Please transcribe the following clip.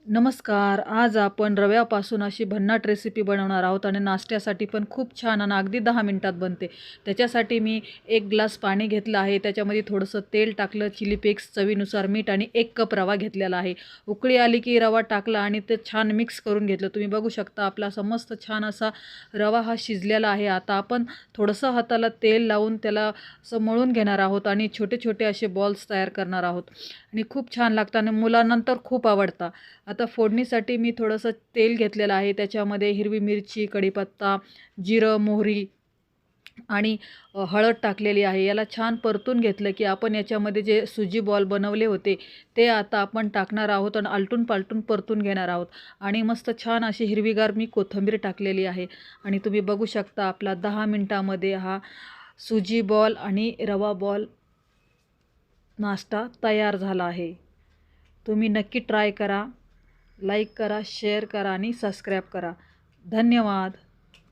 नमस्कार. आज आपण रव्यापासून अशी भन्नाट रेसिपी बनवणार आहोत आणि नाश्त्यासाठी पण खूप छान आणि अगदी 10 मिनिटात बनते. त्याच्यासाठी मी 1 ग्लास पाणी घेतलं आहे. त्याच्यामध्ये थोडंसं तेल टाकलं, चिली फ्लेक्स, चवीनुसार मीठ आणि 1 कप रवा घेतलेला आहे. उकळी आली की रवा टाकला आणि ते छान मिक्स करून घेतलं. तुम्ही बघू शकता आपला असा मस्त छान असा रवा हा शिजलेला आहे. आता आपण थोडंसं हाताला तेल लावून त्याला असं मळून घेणार आहोत आणि छोटे-छोटे असे बॉल्स तयार करणार आहोत आणि खूप छान लागतं आणि मुलांना तर खूप आवडतं. आता फोडणीसाठी मी थोडंसं तेल घेतलेलं आहे. त्याच्यामध्ये हिरवी मिरची, कढीपत्ता, जिरं, मोहरी आणि हळद टाकलेली आहे. याला छान परतून घेतलं की आपण याच्यामध्ये जे सुजी बॉल बनवले होते, ते आता आपण टाकणार आहोत आणि आलटून-पालटून परतून घेणार आहोत आणि मस्त छान अशी हिरवीगार मी कोथिंबीर टाकलेली आहे आणि तुम्ही बघू शकता आपला 10 मिनिटामध्ये हा सुजी बॉल आणि रवा बॉल नाश्ता तयार झाला आहे. तुम्ही नक्की ट्राय करा. लाईक करा, शेअर करा आणि सबस्क्राईब करा. धन्यवाद.